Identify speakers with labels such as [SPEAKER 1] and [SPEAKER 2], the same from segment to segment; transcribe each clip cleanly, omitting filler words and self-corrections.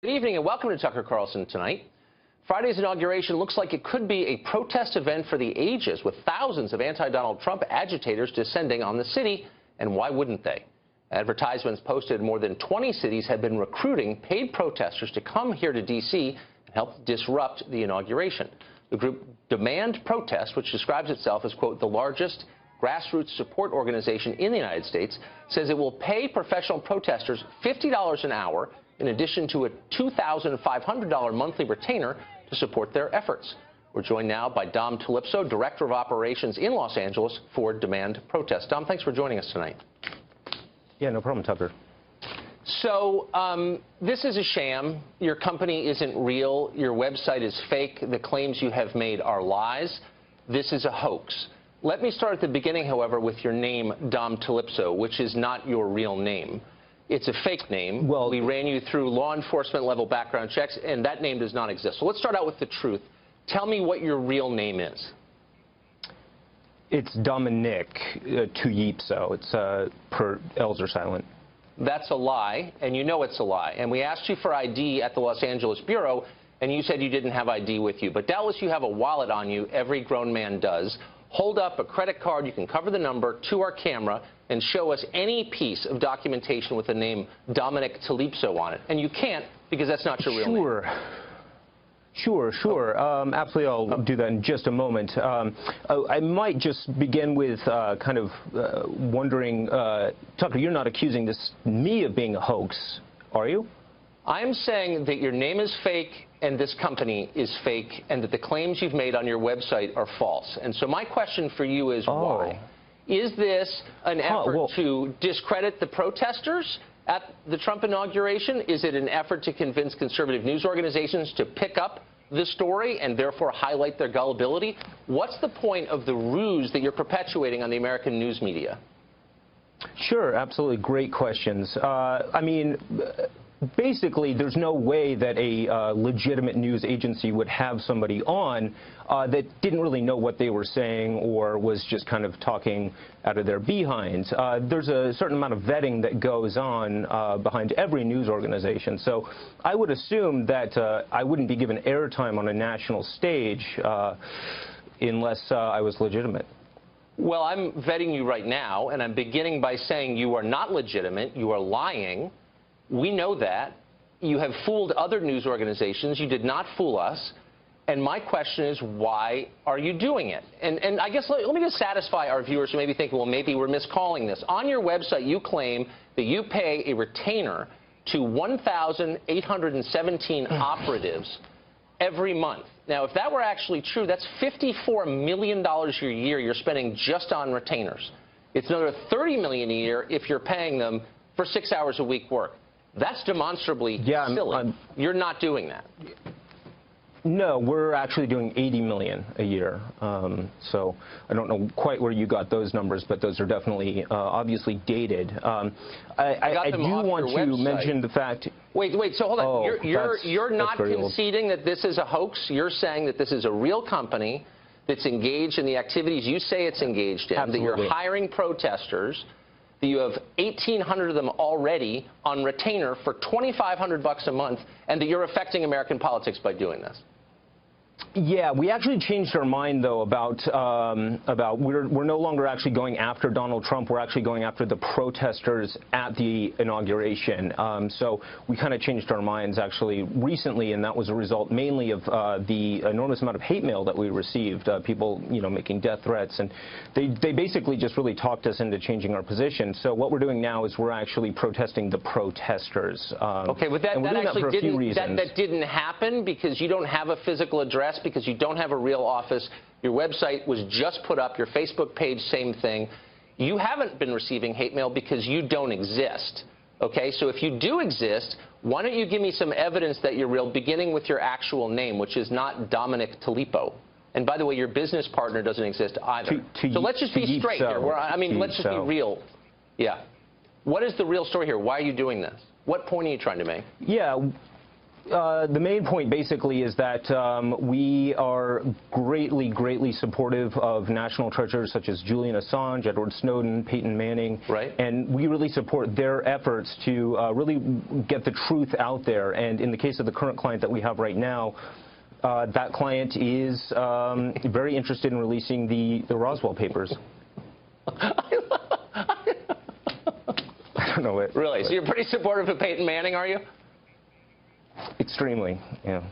[SPEAKER 1] Good evening and welcome to Tucker Carlson Tonight. Friday's inauguration looks like it could be a protest event for the ages, with thousands of anti-Donald Trump agitators descending on the city. And why wouldn't they? Advertisements posted in more than 20 cities have been recruiting paid protesters to come here to D.C. and help disrupt the inauguration. The group Demand Protest, which describes itself as, quote, the largest grassroots support organization in the United States, says it will pay professional protesters $50 an hour in addition to a $2,500 monthly retainer to support their efforts. We're joined now by Dom Tullipso, Director of Operations in Los Angeles for Demand Protest. Dom, thanks for joining us tonight.
[SPEAKER 2] Yeah, no problem, Tucker.
[SPEAKER 1] So this is a sham. Your company isn't real. Your website is fake. The claims you have made are lies. This is a hoax. Let me start at the beginning, however, with your name, Dom Tullipso, which is not your real name. It's a fake name. Well, we ran you through law enforcement level background checks, and that name does not exist. So let's start out with the truth. Tell me what your real name is.
[SPEAKER 2] It's Dominic Tullipso. It's L's are silent.
[SPEAKER 1] That's a lie, and you know it's a lie. And we asked you for ID at the Los Angeles Bureau, and you said you didn't have ID with you. But doubtless you have a wallet on you. Every grown man does. Hold up a credit card. You can cover the number to our camera and show us any piece of documentation with the name Dominic Tullipso on it. And you can't because that's not your real name.
[SPEAKER 2] Sure. Absolutely, I'll do that in just a moment. I might just begin with wondering, Tucker, you're not accusing me of being a hoax, are you?
[SPEAKER 1] I'm saying that your name is fake and this company is fake and that the claims you've made on your website are false. And so my question for you is why? Is this an effort to discredit the protesters at the Trump inauguration? Is it an effort to convince conservative news organizations to pick up the story and therefore highlight their gullibility? What's the point of the ruse that you're perpetuating on the American news media?
[SPEAKER 2] Sure, absolutely. Great questions. Basically, there's no way that a legitimate news agency would have somebody on that didn't really know what they were saying or was just kind of talking out of their behinds. There's a certain amount of vetting that goes on behind every news organization. So I would assume that I wouldn't be given airtime on a national stage unless I was legitimate.
[SPEAKER 1] Well, I'm vetting you right now, and I'm beginning by saying you are not legitimate. You are lying. We know that. You have fooled other news organizations. You did not fool us. And my question is, why are you doing it? And I guess let me just satisfy our viewers who may be thinking, well, maybe we're miscalling this. On your website, you claim that you pay a retainer to 1,817 operatives every month. Now, if that were actually true, that's $54 million a year you're spending just on retainers. It's another $30 million a year if you're paying them for 6 hours a week work. That's demonstrably silly. You're not doing that.
[SPEAKER 2] No, we're actually doing $80 million a year. So I don't know quite where you got those numbers, but those are definitely obviously dated. I do want to mention the fact.
[SPEAKER 1] Wait. So hold on. You're not conceding that this is a hoax. You're saying that this is a real company that's engaged in the activities you say it's engaged in.
[SPEAKER 2] Absolutely.
[SPEAKER 1] That you're hiring protesters. That you have 1,800 of them already on retainer for $2,500 a month, and that you're affecting American politics by doing this.
[SPEAKER 2] Yeah, we actually changed our mind, though, about we're no longer actually going after Donald Trump. We're actually going after the protesters at the inauguration. So we kind of changed our minds actually recently, and that was a result mainly of the enormous amount of hate mail that we received. People, making death threats, and they basically just really talked us into changing our position. So what we're doing now is we're actually protesting the protesters.
[SPEAKER 1] Okay, but that didn't happen because you don't have a physical address, because you don't have a real office. Your website was just put up. Your Facebook page, same thing. You haven't been receiving hate mail because you don't exist. Okay, so if you do exist, why don't you give me some evidence that you're real, beginning with your actual name, which is not Dominic Tullipso. And by the way, your business partner doesn't exist either. So let's just be straight here. Let's just be real. Yeah. What is the real story here? Why are you doing this? What point are you trying to make?
[SPEAKER 2] Yeah. the main point basically is that we are greatly supportive of national treasures such as Julian Assange, Edward Snowden, Peyton Manning,
[SPEAKER 1] right.
[SPEAKER 2] And we really support their efforts to really get the truth out there. And in the case of the current client that we have right now, that client is very interested in releasing the Roswell papers. I don't know it.
[SPEAKER 1] Really? So you're pretty supportive of Peyton Manning, are you?
[SPEAKER 2] Extremely, yeah.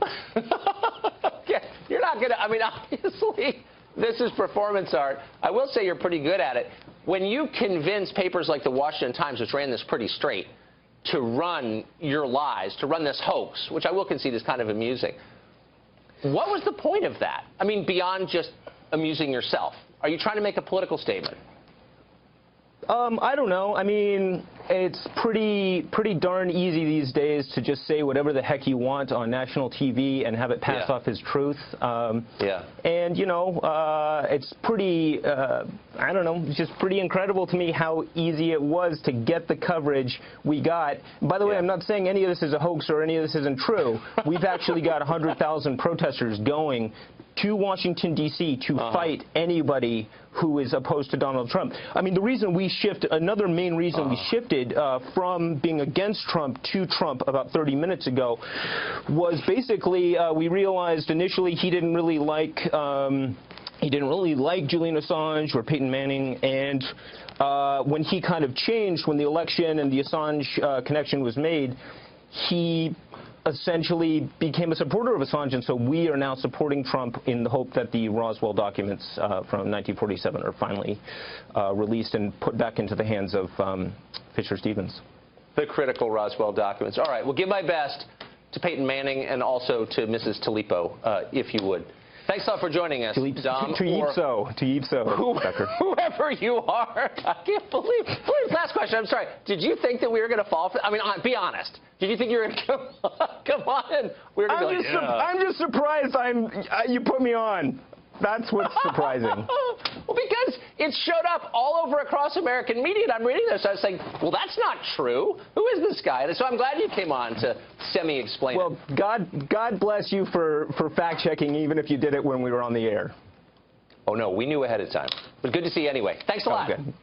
[SPEAKER 1] Yeah, you're not going to, I mean, obviously, this is performance art. I will say you're pretty good at it. When you convince papers like the Washington Times, which ran this pretty straight, to run your lies, to run this hoax, which I will concede is kind of amusing, what was the point of that? I mean, beyond just amusing yourself. Are you trying to make a political statement?
[SPEAKER 2] I don't know. I mean, it's pretty darn easy these days to just say whatever the heck you want on national TV and have it pass off as truth. And, you know, it's pretty, I don't know, it's just pretty incredible to me how easy it was to get the coverage we got. By the way, I'm not saying any of this is a hoax or any of this isn't true. We've actually got 100,000 protesters going to Washington, D.C. to fight anybody who is opposed to Donald Trump. I mean, the reason we shifted, another main reason we shifted from being against Trump to Trump about 30 minutes ago was basically we realized initially he didn't really like Julian Assange or Peyton Manning, and when he kind of changed, when the election and the Assange connection was made, he essentially became a supporter of Assange, and so we are now supporting Trump in the hope that the Roswell documents from 1947 are finally released and put back into the hands of Fisher Stevens.
[SPEAKER 1] The critical Roswell documents. All right, well, give my best to Peyton Manning and also to Mrs. Tullipso, if you would. Thanks a lot for joining us, Dom. Whoever you are. I can't believe. Please, last question. I'm sorry. Did you think that we were going to fall for? I mean, be honest. Did you think you were going to come on and we were going to be like,
[SPEAKER 2] I'm just surprised you put me on. That's what's surprising.
[SPEAKER 1] Well, because it showed up all over across American media, and I'm reading this. I was saying, well, that's not true. Who is this guy? And so I'm glad you came on to semi-explain
[SPEAKER 2] Well,
[SPEAKER 1] it.
[SPEAKER 2] God bless you for fact-checking, even if you did it when we were on the air.
[SPEAKER 1] Oh, no, we knew ahead of time. But good to see you anyway. Thanks a lot.
[SPEAKER 2] Good.